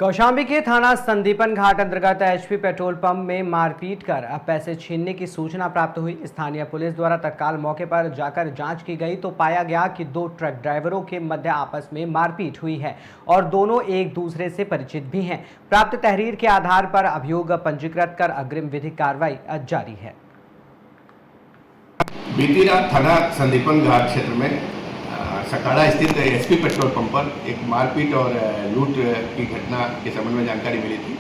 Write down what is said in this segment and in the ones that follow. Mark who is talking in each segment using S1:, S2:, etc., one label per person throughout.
S1: कौशाम्बी के थाना संदीपन घाट अंतर्गत एचपी पेट्रोल पंप में मारपीट कर पैसे छीनने की सूचना प्राप्त हुई। स्थानीय पुलिस द्वारा तत्काल मौके पर जाकर जांच की गई तो पाया गया कि दो ट्रक ड्राइवरों के मध्य आपस में मारपीट हुई है और दोनों एक दूसरे से परिचित भी हैं। प्राप्त तहरीर के आधार पर अभियोग पंजीकृत कर अग्रिम विधिक कार्रवाई जारी है।
S2: बीती रात थाना संदीपन घाट क्षेत्र में सकाड़ा स्थित एचपी पेट्रोल पंप पर एक मारपीट और लूट की घटना के संबंध में जानकारी मिली थी।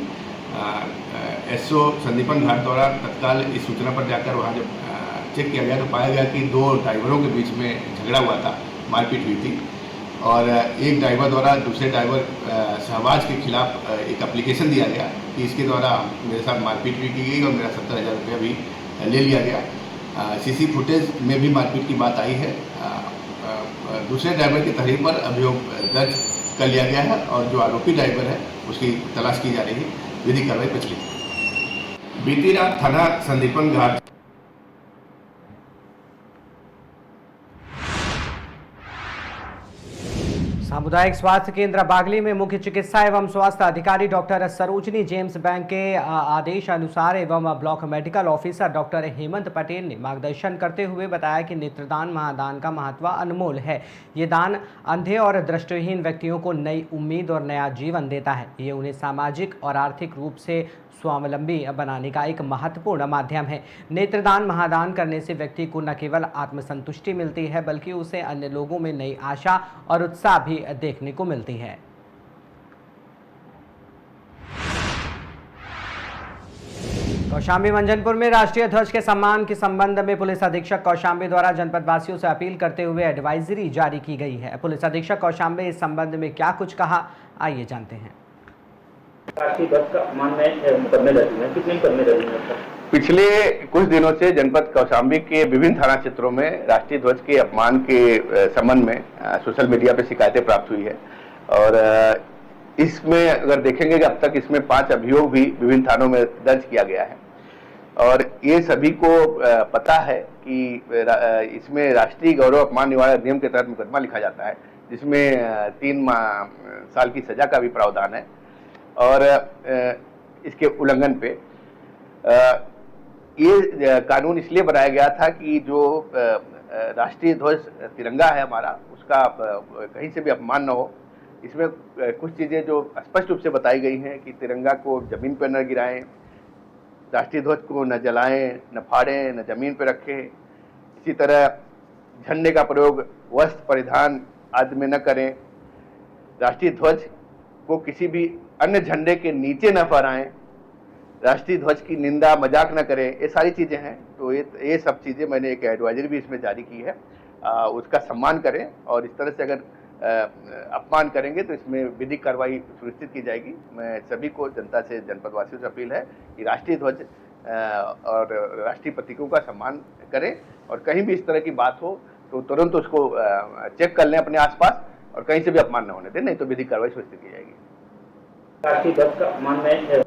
S2: एसओ संदीपन घाट द्वारा तत्काल इस सूचना पर जाकर वहां जब चेक किया गया तो पाया गया कि दो ड्राइवरों के बीच में झगड़ा हुआ था, मारपीट हुई थी और एक ड्राइवर द्वारा दूसरे ड्राइवर शहबाज के खिलाफ एक एप्लीकेशन दिया गया कि इसके द्वारा मेरे साथ मारपीट भी की गई और मेरा 70,000 रुपया भी ले लिया गया। सीसी फुटेज में भी मारपीट की बात आई है। दूसरे ड्राइवर की तहरीर पर अभियोग दर्ज कर लिया गया है और जो आरोपी ड्राइवर है उसकी तलाश की जा रही है। विधिक कार्रवाई प्रचलित। बीती रात थाना संदीपन घाट
S1: सामुदायिक स्वास्थ्य केंद्र बागली में मुख्य चिकित्सा एवं स्वास्थ्य अधिकारी डॉक्टर सरोजनी जेम्स बैंक के आदेश अनुसार एवं block medical officer doctor Hemant Patel ने मार्गदर्शन करते हुए बताया कि नेत्रदान महादान का महत्व अनमोल है। ये दान अंधे और दृष्टिहीन व्यक्तियों को नई उम्मीद और नया जीवन देता है। ये उन्हें सामाजिक और आर्थिक रूप से स्वावलंबी बनाने का एक महत्वपूर्ण माध्यम है। नेत्रदान महादान करने से व्यक्ति को न केवल आत्मसंतुष्टि मिलती है बल्कि उसे अन्य लोगों में नई आशा और उत्साह भी देखने को मिलती है। कौशाम्बी मंझनपुर में राष्ट्रीय ध्वज के सम्मान के संबंध में पुलिस अधीक्षक कौशाम्बी द्वारा जनपद वासियों से अपील करते हुए एडवाइजरी जारी की गई है। पुलिस अधीक्षक कौशाम्बी इस संबंध में क्या कुछ कहा, आइए जानते हैं।
S3: राष्ट्रीय ध्वज का अपमान में मुकदमे दर्ज हुए, कितने मुकदमे दर्ज हुए?
S4: पिछले कुछ दिनों से जनपद कौशाम्बी के विभिन्न थाना क्षेत्रों में राष्ट्रीय ध्वज के अपमान के संबंध में सोशल मीडिया पे शिकायतें प्राप्त हुई है और इसमें अगर देखेंगे कि अब तक इसमें 5 अभियोग भी विभिन्न थानों में दर्ज किया गया है और ये सभी को पता है कि इसमें राष्ट्रीय गौरव अपमान निवारण अधिनियम के तहत मुकदमा लिखा जाता है जिसमें 3 साल की सजा का भी प्रावधान है और इसके उल्लंघन पे ये कानून इसलिए बनाया गया था कि जो राष्ट्रीय ध्वज तिरंगा है हमारा, उसका कहीं से भी अपमान न हो। इसमें कुछ चीज़ें जो स्पष्ट रूप से बताई गई हैं कि तिरंगा को जमीन पर न गिराएं, राष्ट्रीय ध्वज को न जलाएं, न फाड़ें, न जमीन पर रखें। इसी तरह झंडे का प्रयोग वस्त्र परिधान आदि में न करें, राष्ट्रीय ध्वज को किसी भी अन्य झंडे के नीचे न फहराएं, राष्ट्रीय ध्वज की निंदा मजाक न करें। ये सारी चीज़ें हैं। तो ये सब चीज़ें मैंने एक एडवाइजरी भी इसमें जारी की है। उसका सम्मान करें और इस तरह से अगर अपमान करेंगे तो इसमें विधिक कार्रवाई सुनिश्चित की जाएगी। मैं सभी को जनता से, जनपद वासियों से अपील है कि राष्ट्रीय ध्वज और राष्ट्रीय प्रतीकों का सम्मान करें और कहीं भी इस तरह की बात हो तो तुरंत उसको चेक कर लें अपने आसपास और कहीं से भी अपमान न होने दें, नहीं तो विधिक कार्रवाई सुनिश्चित की जाएगी।
S3: राष्ट्रीय ध्वज का अपमान में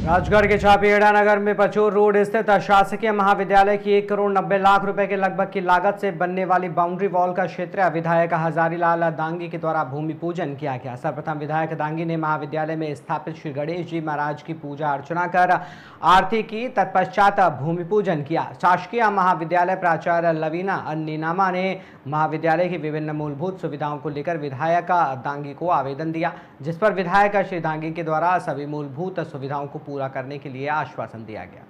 S1: राजगढ़ के छापियाड़ा नगर में पचोर रोड स्थित शासकीय महाविद्यालय की 1 करोड़ 90 लाख रुपए के लगभग की लागत से बनने वाली बाउंड्री वॉल का क्षेत्रीय विधायक हजारीलाल दांगी के द्वारा भूमि पूजन किया गया। सर्वप्रथम विधायक दांगी ने महाविद्यालय में स्थापित श्री गणेश जी महाराज की पूजा अर्चना कर आरती की, तत्पश्चात भूमि पूजन किया। शासकीय महाविद्यालय प्राचार्य लवीना नीनामा ने महाविद्यालय की विभिन्न मूलभूत सुविधाओं को लेकर विधायक दांगी को आवेदन दिया, जिस पर विधायक श्री दांगी के द्वारा सभी मूलभूत सुविधाओं को पूरा करने के लिए आश्वासन दिया गया।